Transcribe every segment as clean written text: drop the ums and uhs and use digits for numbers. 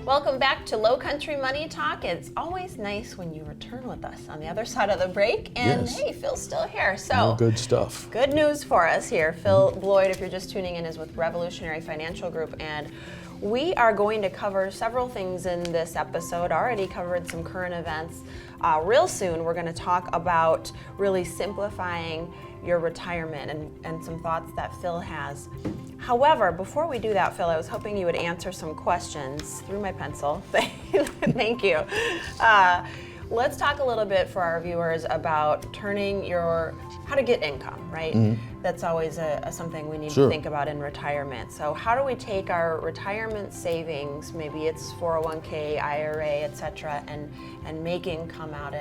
Welcome back to Lowcountry Money Talk. It's always nice when you return with us on the other side of the break. And Yes. hey, Phil's still here. So More good stuff. good news for us here. Phil Bloyd, if you're just tuning in, is with Revolutionary Financial Group, and we are going to cover several things in this episode. Already covered some current events. Real soon, we're going to talk about really simplifying your retirement and some thoughts that Phil has. However, before we do that, Phil, I was hoping you would answer some questions through my pencil. Thank you. Let's talk a little bit for our viewers about how to get income, right? That's always something we need to think about in retirement. So how do we take our retirement savings, maybe it's 401k, IRA, etc., and make income out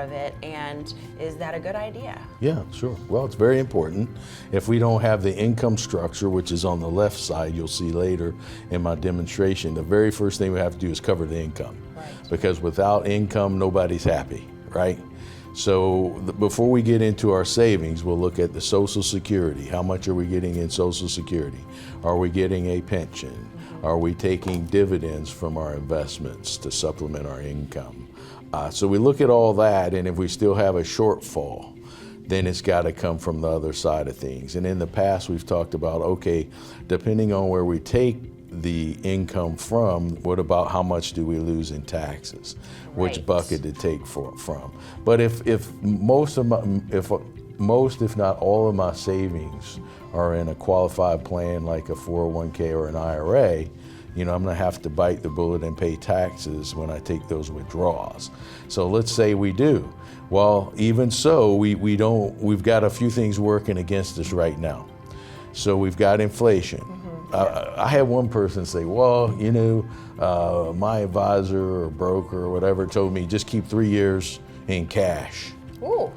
of it, and is that a good idea? Yeah, sure. Well, it's very important. If we don't have the income structure, which is on the left side, you'll see later in my demonstration, the very first thing we have to do is cover the income. Right. Because without income, nobody's happy, right? So before we get into our savings, we'll look at the Social Security. How much are we getting in Social Security? Are we getting a pension? Are we taking dividends from our investments to supplement our income? So we look at all that, and if we still have a shortfall, then it's got to come from the other side of things. And in the past, we've talked about, okay, depending on where we take the income from, what about how much do we lose in taxes? Which bucket to take from? But if most, if not all of my savings are in a qualified plan like a 401k or an IRA, I'm gonna have to bite the bullet and pay taxes when I take those withdrawals. So let's say we do. Well, even so, we've got a few things working against us right now. So we've got inflation. I had one person say, well, my advisor or broker or whatever told me just keep 3 years in cash. Ooh.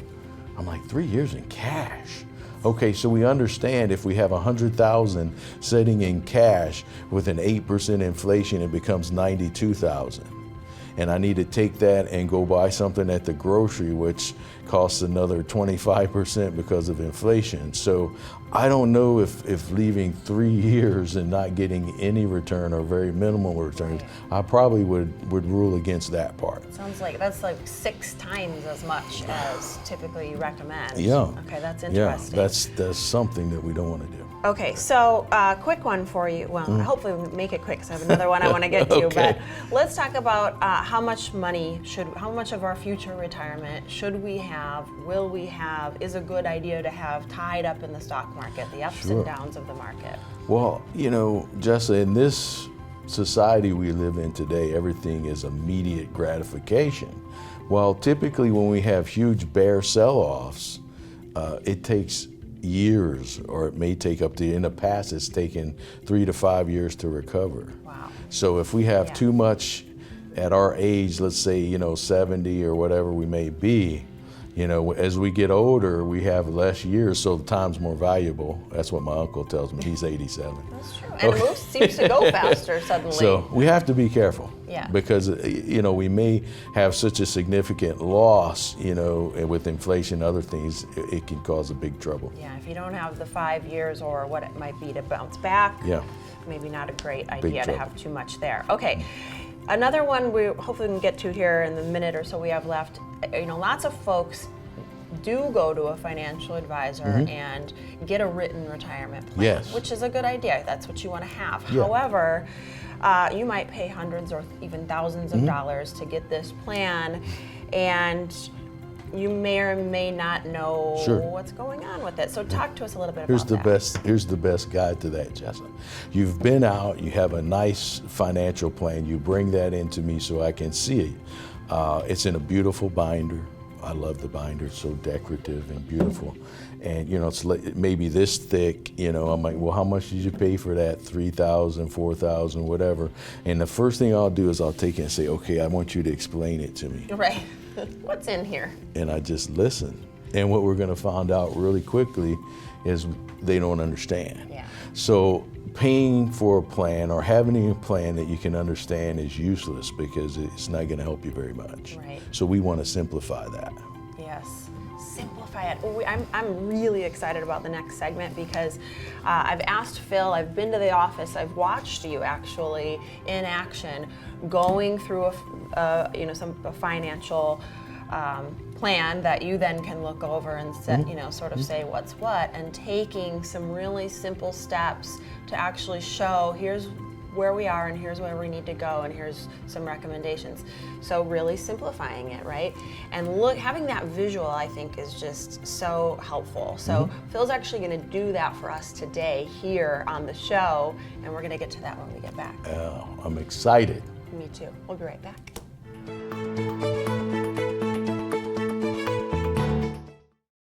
I'm like, 3 years in cash? Okay, so we understand if we have 100,000 sitting in cash with an 8% inflation, it becomes 92,000. And I need to take that and go buy something at the grocery, which costs another 25% because of inflation. So I don't know if leaving 3 years and not getting any return or very minimal returns, I probably would rule against that part. Sounds like that's like 6 times as much as typically you recommend. Yeah. Okay, that's interesting. Yeah, that's something that we don't want to do. Okay, so quick one for you. Well, hopefully we'll make it quick because I have another one I want to get to. Okay. But let's talk about how much of our future retirement should we have, will we have, is a good idea to have tied up in the stock market, the ups and downs of the market? Well, Jessa, in this society we live in today, everything is immediate gratification. Well, typically when we have huge bear sell-offs, it takes years, or it may take in the past, it's taken 3 to 5 years to recover. Wow. So if we have too much at our age, let's say, 70 or whatever we may be, as we get older, we have less years, so the time's more valuable. That's what my uncle tells me. He's 87. That's true. And it seems to go faster suddenly. So we have to be careful. Yeah. Because, we may have such a significant loss, with inflation and other things, it can cause a big trouble. Yeah, if you don't have the 5 years or what it might be to bounce back, maybe not a great idea to have too much there. Okay. Another one we hopefully can get to here in the minute or so we have left. Lots of folks do go to a financial advisor and get a written retirement plan, which is a good idea. That's what you want to have. Yeah. However, you might pay hundreds or even thousands of dollars to get this plan, and you may or may not know what's going on with it. So talk to us a little bit about that. Here's the best guide to that, Jessa. You've been out, you have a nice financial plan, you bring that into me so I can see it. It's in a beautiful binder. I love the binder, it's so decorative and beautiful. And it's maybe this thick, I'm like, well, how much did you pay for that? $3,000, $4,000, whatever. And the first thing I'll do is I'll take it and say, okay, I want you to explain it to me. Right. What's in here? And I just listen. And what we're gonna find out really quickly is they don't understand. Yeah. So paying for a plan or having a plan that you can understand is useless because it's not gonna help you very much. Right. So we wanna simplify that. Yes. Simplify. simplify it. I'm really excited about the next segment because I've asked Phil, I've been to the office, I've watched you actually in action going through a financial plan that you then can look over and set, sort of say what's what, and taking some really simple steps to actually show here's where we are and here's where we need to go and here's some recommendations. So really simplifying it, right? And having that visual, I think, is just so helpful. So Phil's actually going to do that for us today here on the show, and we're going to get to that when we get back. Oh, I'm excited. Me too. We'll be right back.